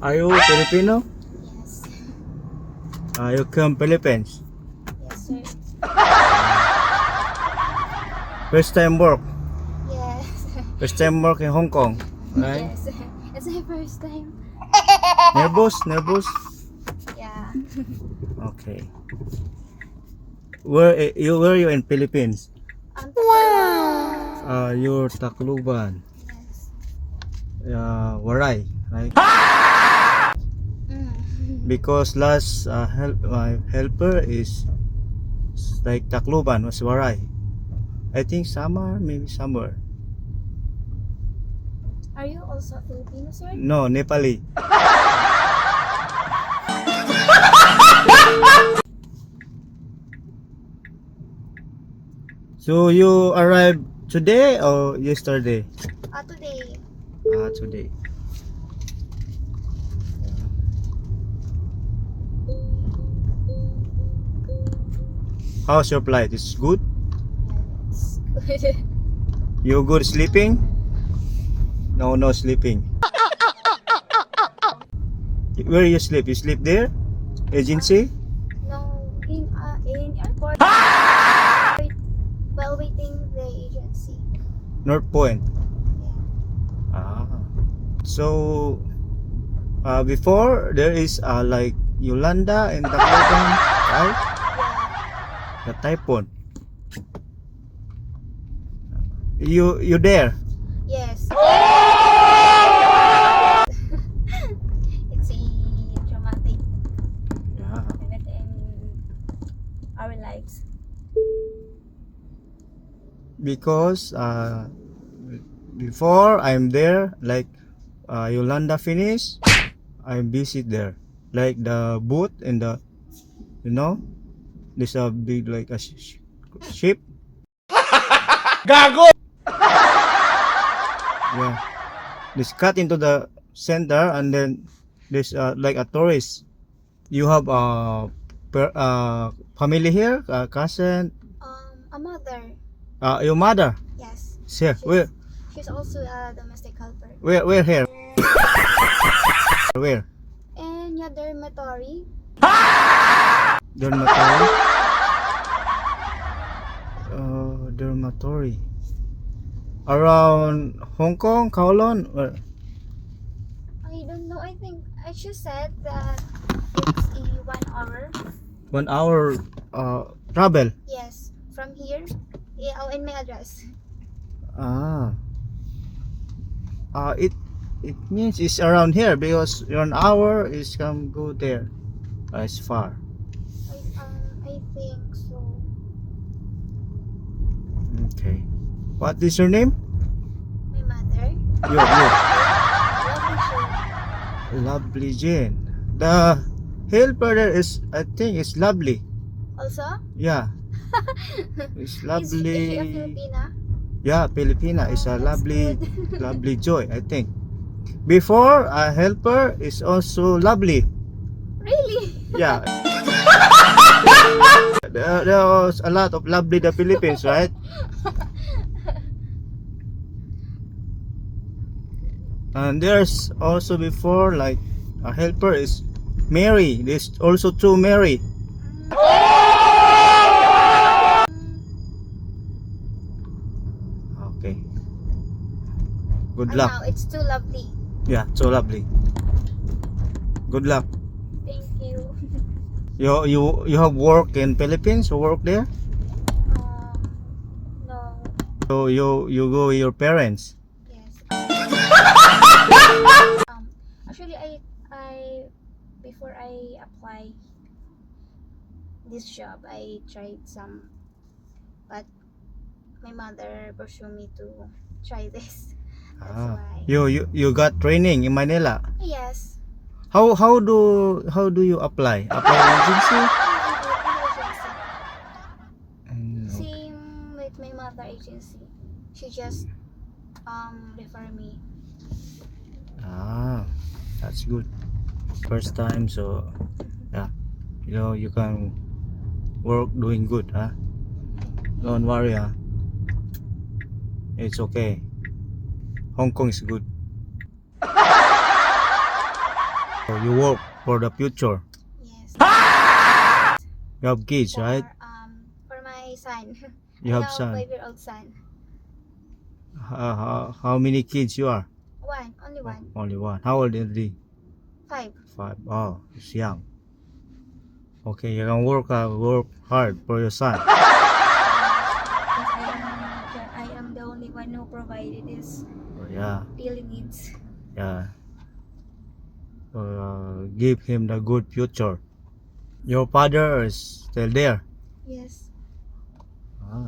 Are you Filipino? Yes. You come Philippines. Yes, sir. First time work. Yes. First time work in Hong Kong. Right? Yes. It's my first time. Nervous? Nervous? Yeah. Okay. Where you in Philippines? You're Tacloban. Yes. Waray, right? Mm. Because last my helper is like Tacloban was Waray. I think summer, maybe summer. Are you also Filipino, sir? No, Nepali. So you arrived today or yesterday? Today. Today. How's your flight? It's good? It's good. You good sleeping? No, no sleeping. Where you sleep? You sleep there? Agency? No, in airport. While waiting the agency. North Point. Yeah. So before there is like Yolanda and Tacloban, right? Yeah. The typhoon. You there? Yes. It's a dramatic Yeah. event in our lives. Because before I'm there, like Yolanda finish, I'm busy there. Like the boat and the, you know, there's a big like a ship. Gago! Yeah. This cut into the center and then there's like a tourist. You have family here, cousin, A mother. your mother. Yes. Here, where, She's also a domestic helper. where here? Where? And yeah, dormitory. Dormitory. Dormitory. Around Hong Kong, Kowloon. I don't know. I think I just said that it's a 1 hour. 1 hour travel. Yes, from here. Yeah, oh, in my address. It means it's around here because 1 hour is come go there. It's far. I think so. Okay. What is your name? My mother. You. Lovely show. Lovely Jane. The helper there is, I think it's lovely. Also? Yeah. It's Is she a lovely. Filipina? Yeah, Filipina is a That's lovely, good. lovely Joy, I think. Before a helper is also lovely. Really? Yeah. There was a lot of lovely the Philippines, right? And there's also before like a helper is Mary. There's also two Mary. Okay. Good And luck. now it's too lovely. Yeah, so lovely. Good luck. Thank you. You have work in Philippines? You work there? No. So you go with your parents. Yes. Actually, I before I apply this job, I tried some, but my mother pursued me to try this. That's why. You got training in Manila. Yes. How do you apply? Apply agency? Agency. Mm, Same with my mother agency. She just refer me. That's good. First time, so yeah, you can work doing good, huh? Don't worry, huh? It's okay. Hong Kong is good. So you work for the future. Yes. You have kids, right? For my son. You I have son. 5-year-old son. How many kids you are? One, only one. Only one. How old is he? 5. 5. Oh, it's young. Okay, you can work hard for your son. Because I am the only one who provided his Yeah, daily needs. yeah. Give him the good future. Your father is still there. Yes.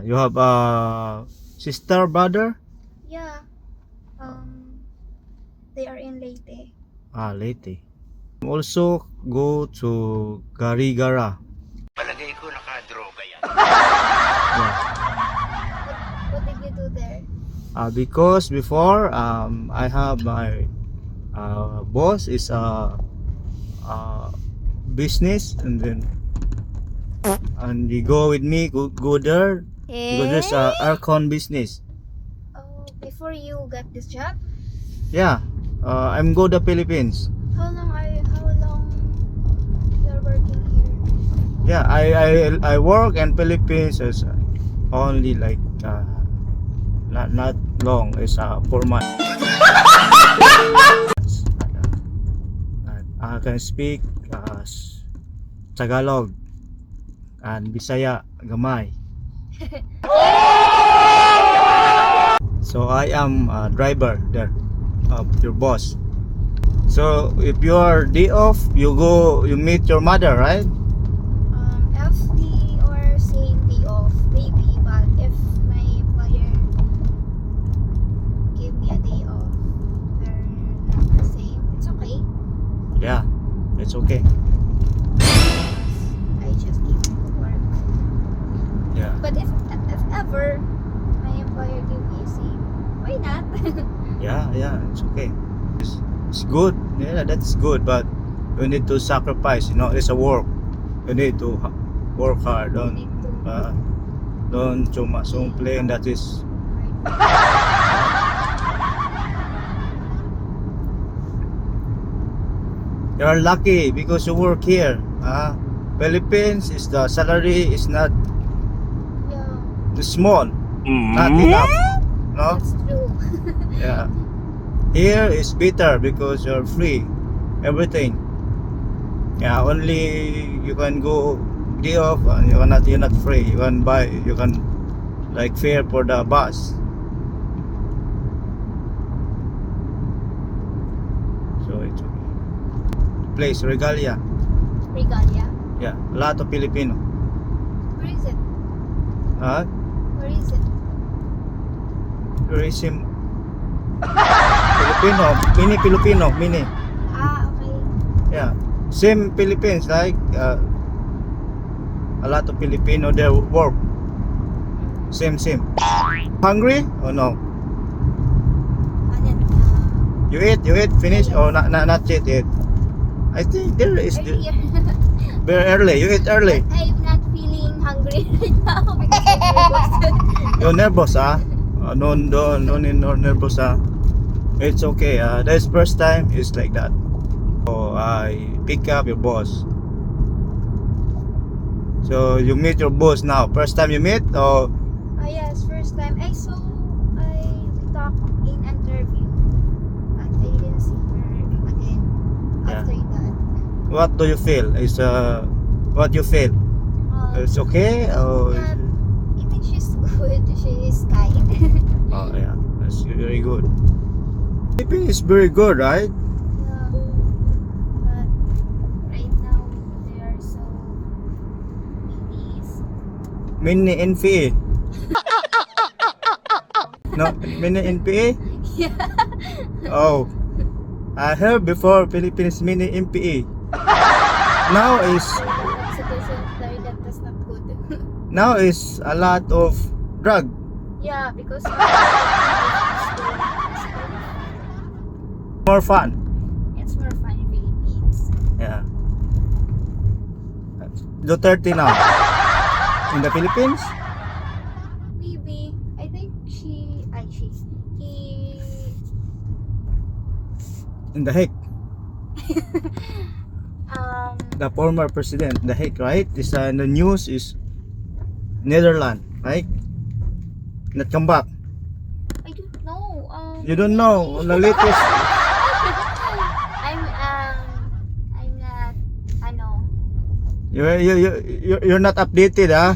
You have a sister, brother? Yeah. They are in Leyte. Leyte. Also go to Garigara. Palagay ko nakadroga yan. Yeah. What did you do there? Because before I have my boss is business, and he go with me go there because there's a aircon business. Oh, before you got this job? Yeah, I'm go to Philippines. How long you're working here? Yeah, I work in Philippines as only like not long. It's 4 months. I can speak Tagalog and Bisaya gamay. So I am a driver there of your boss. So if you are day off, you meet your mother, right? FD or same day off, maybe. But if my employer give me a day off, they're not the same. It's okay. Yeah, it's okay. I just give them to work. Yeah. But if ever my employer give me a same, why not? Yeah, it's okay. It's good. Yeah, that's good. But you need to sacrifice. It's a work. You need to work hard. You need to Don't cuma complain. That is. You're lucky because you work here. Philippines is the salary is not Yeah, small, not enough. No. that's true. Yeah. Here is better because you're free. Everything. Yeah, only you can go day off and you're not free. You can like fare for the bus. So it's okay. Place Regalia. Regalia. Yeah, a lot of Filipino. Where is it? Where is it? Tourism. Filipino, mini. Okay. Yeah, same Philippines, like a lot of Filipino there work. Same. Hungry or no? Ano, You eat, finish or not yet? I think there is earlier. very early. You eat early. I'm not feeling hungry right now because I'm nervous. You're nervous, no nervous, It's okay. That's first time it's like that. So I pick up your boss. So you meet your boss now. First time you meet or Yes, first time. I talked in interview, but I didn't see her again Yeah. after that. what do you feel? What you feel? It's okay or Yeah, I think she's good. She is kind. oh yeah, that's very good. Philippines is very good, right? Yeah, but right now they are so Mini NPA. No, mini NPA? Yeah. Oh, I heard before Philippines mini NPA. Now That's not good. is a lot of drug. Yeah, because More fun. it's more fun in Philippines. Yeah. Duterte now. In the Philippines? Maybe I think he In the heck. The former president, the Hague, right? This the news is Netherlands, right? Not come back. I don't know. You don't know the latest. I'm not, ano, You're not updated, ah.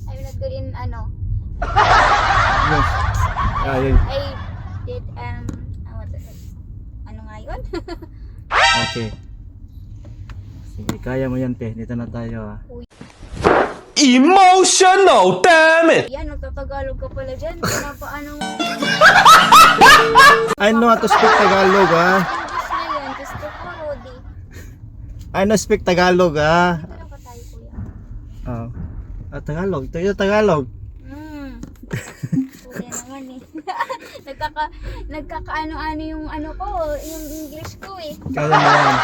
I'm not good in, ano, Yes. Ah, yun. I did, what is it? Ano nga yun? Okay. Sige, kaya mo yan, te. Dito na tayo, ah. Emotional, damn it! Yan, nagtatagalog ka pala dyan. Pinapaano mo. I know how to speak Tagalog, ah. English na yan. Gusto ko, Rodi. I know speak Tagalog, ah. Dito na ba tayo, kuya? Oh. Ah, Tagalog. Ito yung Tagalog. Kuya naman eh. Nagkakaano-ano yung ano ko, yung English ko eh. Kaya mo yan.